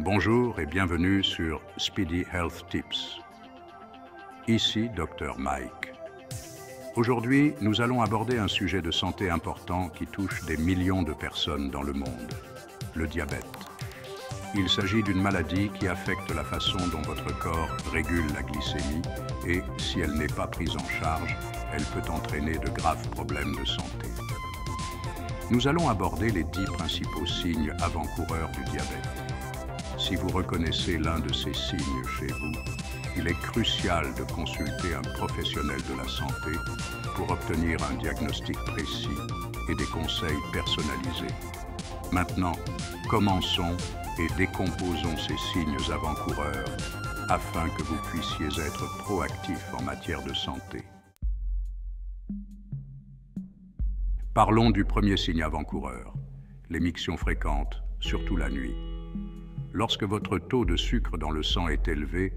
Bonjour et bienvenue sur Speedy Health Tips. Ici Dr Mike. Aujourd'hui, nous allons aborder un sujet de santé important qui touche des millions de personnes dans le monde, le diabète. Il s'agit d'une maladie qui affecte la façon dont votre corps régule la glycémie et, si elle n'est pas prise en charge, elle peut entraîner de graves problèmes de santé. Nous allons aborder les 10 principaux signes avant-coureurs du diabète. Si vous reconnaissez l'un de ces signes chez vous, il est crucial de consulter un professionnel de la santé pour obtenir un diagnostic précis et des conseils personnalisés. Maintenant, commençons et décomposons ces signes avant-coureurs afin que vous puissiez être proactif en matière de santé. Parlons du premier signe avant-coureur, les mictions fréquentes, surtout la nuit. Lorsque votre taux de sucre dans le sang est élevé,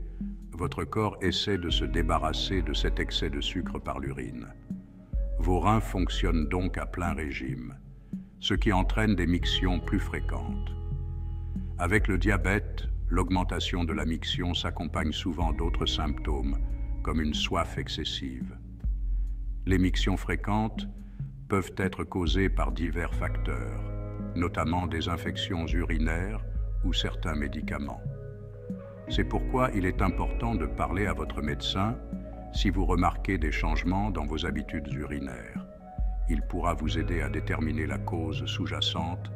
votre corps essaie de se débarrasser de cet excès de sucre par l'urine. Vos reins fonctionnent donc à plein régime, ce qui entraîne des mictions plus fréquentes. Avec le diabète, l'augmentation de la miction s'accompagne souvent d'autres symptômes, comme une soif excessive. Les mictions fréquentes peuvent être causées par divers facteurs, notamment des infections urinaires ou certains médicaments. C'est pourquoi il est important de parler à votre médecin si vous remarquez des changements dans vos habitudes urinaires. Il pourra vous aider à déterminer la cause sous-jacente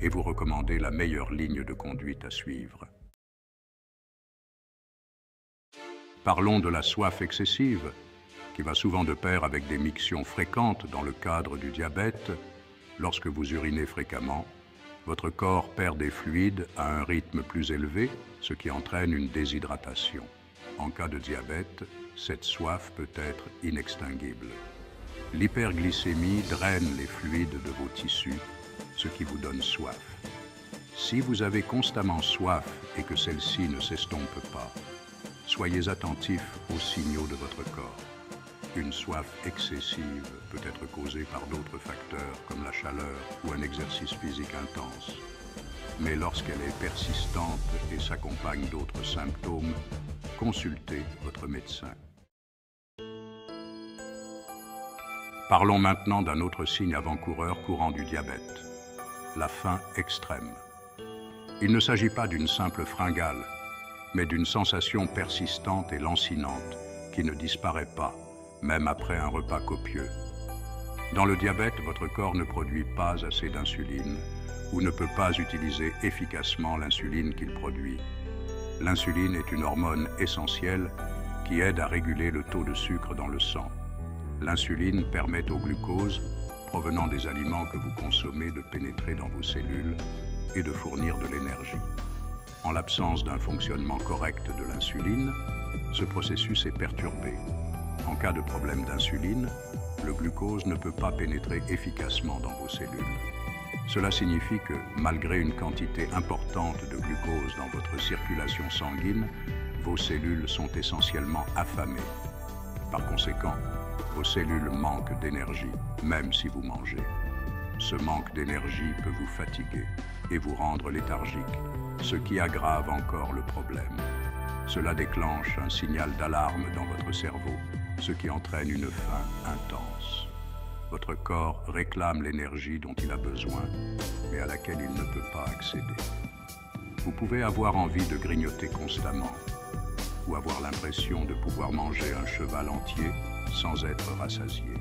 et vous recommander la meilleure ligne de conduite à suivre. Parlons de la soif excessive, qui va souvent de pair avec des mictions fréquentes dans le cadre du diabète. Lorsque vous urinez fréquemment, votre corps perd des fluides à un rythme plus élevé, ce qui entraîne une déshydratation. En cas de diabète, cette soif peut être inextinguible. L'hyperglycémie draine les fluides de vos tissus, ce qui vous donne soif. Si vous avez constamment soif et que celle-ci ne s'estompe pas, soyez attentif aux signaux de votre corps. Une soif excessive peut être causée par d'autres facteurs comme la chaleur ou un exercice physique intense. Mais lorsqu'elle est persistante et s'accompagne d'autres symptômes, consultez votre médecin. Parlons maintenant d'un autre signe avant-coureur courant du diabète, la faim extrême. Il ne s'agit pas d'une simple fringale, mais d'une sensation persistante et lancinante qui ne disparaît pas, même après un repas copieux. Dans le diabète, votre corps ne produit pas assez d'insuline ou ne peut pas utiliser efficacement l'insuline qu'il produit. L'insuline est une hormone essentielle qui aide à réguler le taux de sucre dans le sang. L'insuline permet au glucose, provenant des aliments que vous consommez, de pénétrer dans vos cellules et de fournir de l'énergie. En l'absence d'un fonctionnement correct de l'insuline, ce processus est perturbé. En cas de problème d'insuline, le glucose ne peut pas pénétrer efficacement dans vos cellules. Cela signifie que, malgré une quantité importante de glucose dans votre circulation sanguine, vos cellules sont essentiellement affamées. Par conséquent, vos cellules manquent d'énergie, même si vous mangez. Ce manque d'énergie peut vous fatiguer et vous rendre léthargique, ce qui aggrave encore le problème. Cela déclenche un signal d'alarme dans votre cerveau, ce qui entraîne une faim intense. Votre corps réclame l'énergie dont il a besoin, mais à laquelle il ne peut pas accéder. Vous pouvez avoir envie de grignoter constamment, ou avoir l'impression de pouvoir manger un cheval entier sans être rassasié.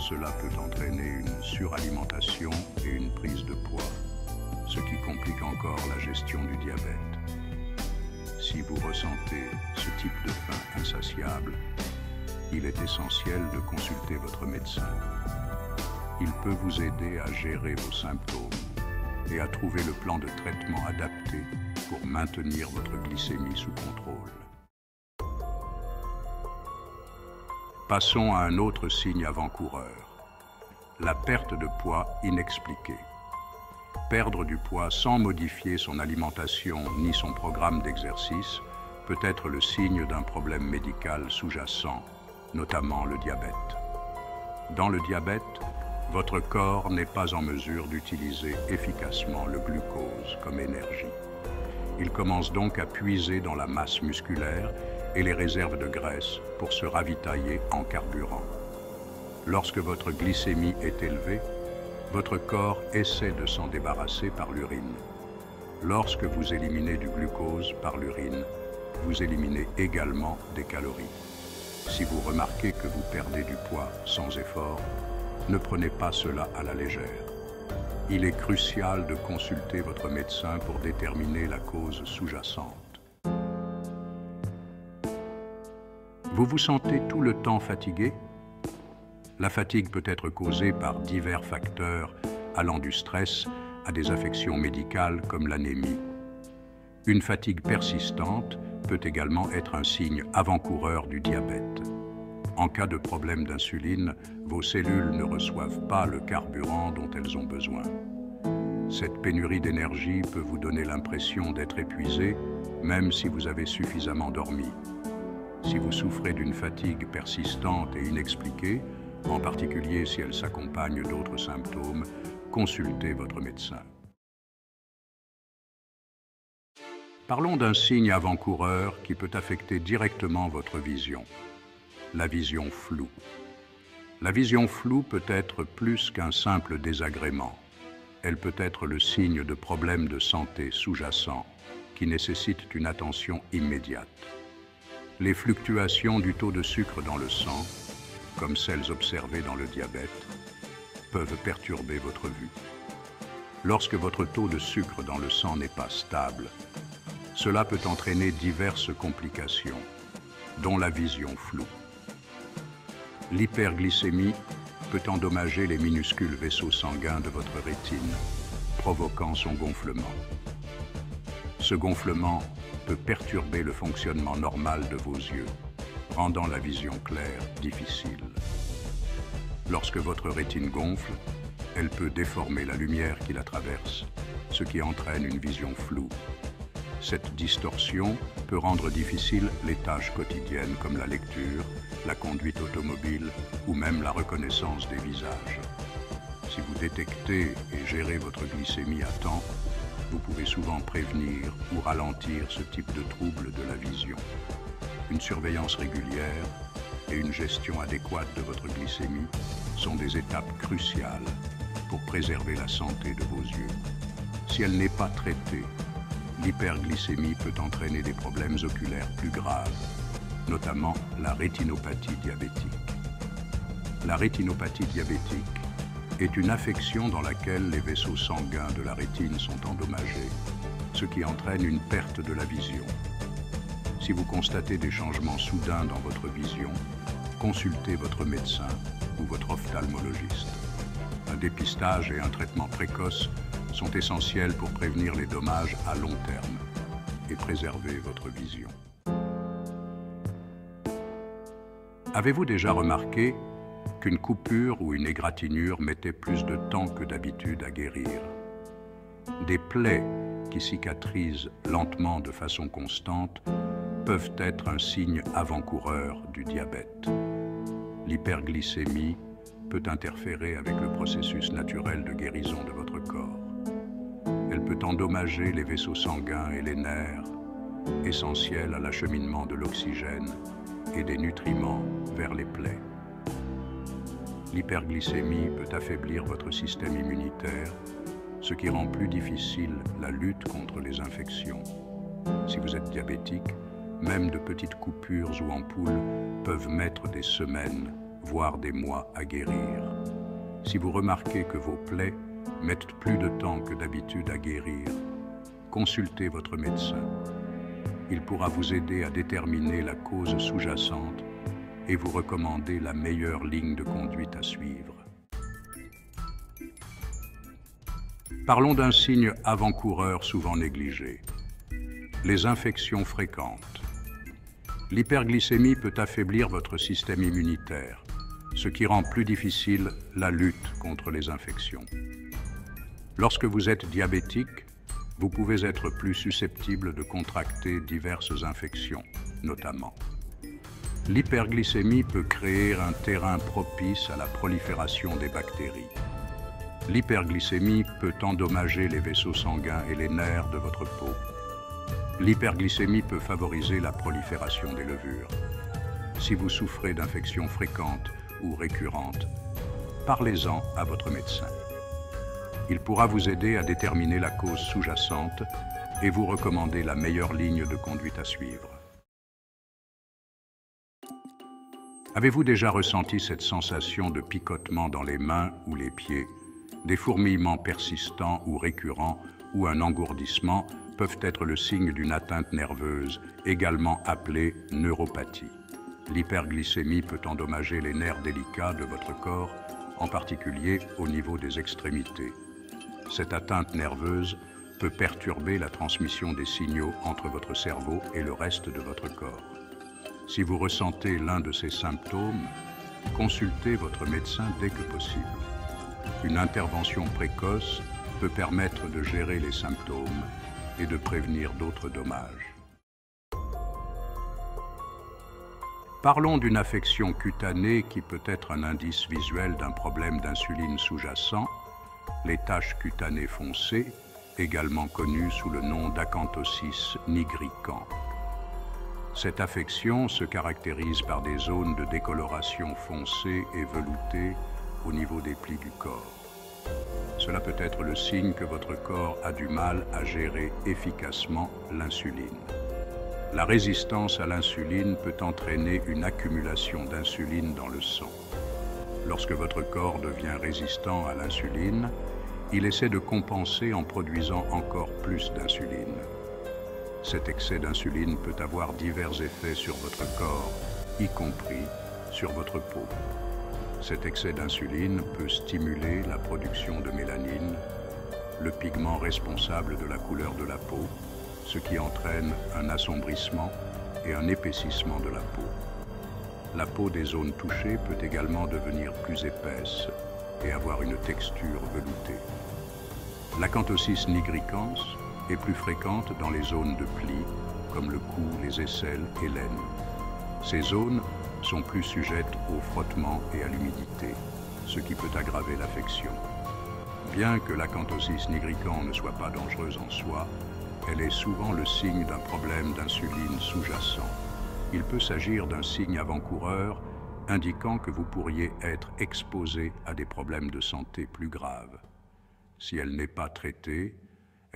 Cela peut entraîner une suralimentation et une prise de poids, ce qui complique encore la gestion du diabète. Si vous ressentez ce type de faim insatiable, il est essentiel de consulter votre médecin. Il peut vous aider à gérer vos symptômes et à trouver le plan de traitement adapté pour maintenir votre glycémie sous contrôle. Passons à un autre signe avant-coureur, la perte de poids inexpliquée. Perdre du poids sans modifier son alimentation ni son programme d'exercice peut être le signe d'un problème médical sous-jacent, notamment le diabète. Dans le diabète, Votre corps n'est pas en mesure d'utiliser efficacement le glucose comme énergie. Il commence donc à puiser dans la masse musculaire et les réserves de graisse pour se ravitailler en carburant. Lorsque votre glycémie est élevée, votre corps essaie de s'en débarrasser par l'urine. Lorsque vous éliminez du glucose par l'urine, vous éliminez également des calories. Si vous remarquez que vous perdez du poids sans effort, ne prenez pas cela à la légère. Il est crucial de consulter votre médecin pour déterminer la cause sous-jacente. Vous vous sentez tout le temps fatigué? La fatigue peut être causée par divers facteurs allant du stress à des affections médicales comme l'anémie. Une fatigue persistante peut également être un signe avant-coureur du diabète. En cas de problème d'insuline, vos cellules ne reçoivent pas le carburant dont elles ont besoin. Cette pénurie d'énergie peut vous donner l'impression d'être épuisé, même si vous avez suffisamment dormi. Si vous souffrez d'une fatigue persistante et inexpliquée, en particulier si elle s'accompagne d'autres symptômes, consultez votre médecin. Parlons d'un signe avant-coureur qui peut affecter directement votre vision. La vision floue. La vision floue peut être plus qu'un simple désagrément. Elle peut être le signe de problèmes de santé sous-jacents qui nécessitent une attention immédiate. Les fluctuations du taux de sucre dans le sang, comme celles observées dans le diabète, peuvent perturber votre vue. Lorsque votre taux de sucre dans le sang n'est pas stable, cela peut entraîner diverses complications, dont la vision floue. L'hyperglycémie peut endommager les minuscules vaisseaux sanguins de votre rétine, provoquant son gonflement. Ce gonflement peut perturber le fonctionnement normal de vos yeux, rendant la vision claire difficile. Lorsque votre rétine gonfle, elle peut déformer la lumière qui la traverse, ce qui entraîne une vision floue. Cette distorsion peut rendre difficile les tâches quotidiennes comme la lecture, la conduite automobile ou même la reconnaissance des visages. Si vous détectez et gérez votre glycémie à temps, vous pouvez souvent prévenir ou ralentir ce type de trouble de la vision. Une surveillance régulière et une gestion adéquate de votre glycémie sont des étapes cruciales pour préserver la santé de vos yeux. Si elle n'est pas traitée, l'hyperglycémie peut entraîner des problèmes oculaires plus graves, notamment la rétinopathie diabétique. La rétinopathie diabétique est une affection dans laquelle les vaisseaux sanguins de la rétine sont endommagés, ce qui entraîne une perte de la vision. Si vous constatez des changements soudains dans votre vision, consultez votre médecin ou votre ophtalmologiste. Un dépistage et un traitement précoce sont essentiels pour prévenir les dommages à long terme et préserver votre vision. Avez-vous déjà remarqué qu'une coupure ou une égratignure mettait plus de temps que d'habitude à guérir? Des plaies qui cicatrisent lentement de façon constante peuvent être un signe avant-coureur du diabète. L'hyperglycémie peut interférer avec le processus naturel de guérison de votre corps. Elle peut endommager les vaisseaux sanguins et les nerfs, essentiels à l'acheminement de l'oxygène et des nutriments vers les plaies. L'hyperglycémie peut affaiblir votre système immunitaire, ce qui rend plus difficile la lutte contre les infections. Si vous êtes diabétique, même de petites coupures ou ampoules peuvent mettre des semaines, voire des mois à guérir. Si vous remarquez que vos plaies mettent plus de temps que d'habitude à guérir, consultez votre médecin. Il pourra vous aider à déterminer la cause sous-jacente et vous recommander la meilleure ligne de conduite à suivre. Parlons d'un signe avant-coureur souvent négligé. Les infections fréquentes. L'hyperglycémie peut affaiblir votre système immunitaire, ce qui rend plus difficile la lutte contre les infections. Lorsque vous êtes diabétique, vous pouvez être plus susceptible de contracter diverses infections, notamment. L'hyperglycémie peut créer un terrain propice à la prolifération des bactéries. L'hyperglycémie peut endommager les vaisseaux sanguins et les nerfs de votre peau. L'hyperglycémie peut favoriser la prolifération des levures. Si vous souffrez d'infections fréquentes ou récurrentes, parlez-en à votre médecin. Il pourra vous aider à déterminer la cause sous-jacente et vous recommander la meilleure ligne de conduite à suivre. Avez-vous déjà ressenti cette sensation de picotement dans les mains ou les pieds? Des fourmillements persistants ou récurrents ou un engourdissement peuvent être le signe d'une atteinte nerveuse, également appelée neuropathie. L'hyperglycémie peut endommager les nerfs délicats de votre corps, en particulier au niveau des extrémités. Cette atteinte nerveuse peut perturber la transmission des signaux entre votre cerveau et le reste de votre corps. Si vous ressentez l'un de ces symptômes, consultez votre médecin dès que possible. Une intervention précoce peut permettre de gérer les symptômes et de prévenir d'autres dommages. Parlons d'une affection cutanée qui peut être un indice visuel d'un problème d'insuline sous-jacent, les taches cutanées foncées, également connues sous le nom d'acanthosis nigricans. Cette affection se caractérise par des zones de décoloration foncée et veloutée au niveau des plis du corps. Cela peut être le signe que votre corps a du mal à gérer efficacement l'insuline. La résistance à l'insuline peut entraîner une accumulation d'insuline dans le sang. Lorsque votre corps devient résistant à l'insuline, il essaie de compenser en produisant encore plus d'insuline. Cet excès d'insuline peut avoir divers effets sur votre corps, y compris sur votre peau. Cet excès d'insuline peut stimuler la production de mélanine, le pigment responsable de la couleur de la peau, ce qui entraîne un assombrissement et un épaississement de la peau. La peau des zones touchées peut également devenir plus épaisse et avoir une texture veloutée. L'acanthosis nigricans est plus fréquente dans les zones de plis, comme le cou, les aisselles et l'aine. Ces zones sont plus sujettes au frottement et à l'humidité, ce qui peut aggraver l'affection. Bien que l'acanthosis nigricans ne soit pas dangereuse en soi, elle est souvent le signe d'un problème d'insuline sous-jacent. Il peut s'agir d'un signe avant-coureur indiquant que vous pourriez être exposé à des problèmes de santé plus graves. Si elle n'est pas traitée,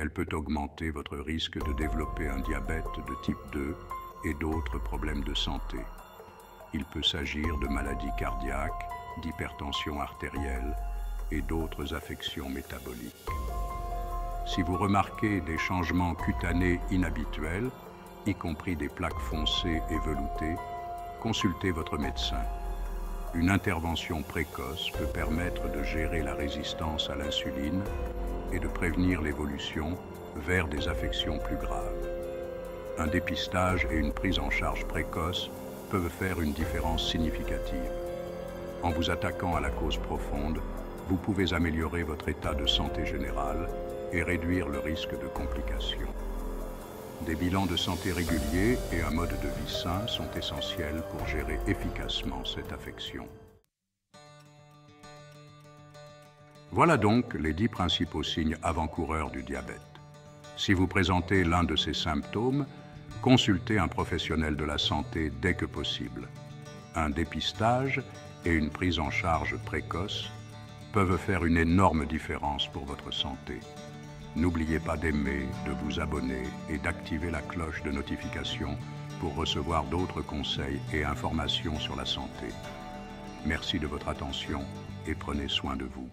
elle peut augmenter votre risque de développer un diabète de type 2 et d'autres problèmes de santé. Il peut s'agir de maladies cardiaques, d'hypertension artérielle et d'autres affections métaboliques. Si vous remarquez des changements cutanés inhabituels, y compris des plaques foncées et veloutées, consultez votre médecin. Une intervention précoce peut permettre de gérer la résistance à l'insuline et de prévenir l'évolution vers des affections plus graves. Un dépistage et une prise en charge précoce peuvent faire une différence significative. En vous attaquant à la cause profonde, vous pouvez améliorer votre état de santé général et réduire le risque de complications. Des bilans de santé réguliers et un mode de vie sain sont essentiels pour gérer efficacement cette affection. Voilà donc les 10 principaux signes avant-coureurs du diabète. Si vous présentez l'un de ces symptômes, consultez un professionnel de la santé dès que possible. Un dépistage et une prise en charge précoce peuvent faire une énorme différence pour votre santé. N'oubliez pas d'aimer, de vous abonner et d'activer la cloche de notification pour recevoir d'autres conseils et informations sur la santé. Merci de votre attention et prenez soin de vous.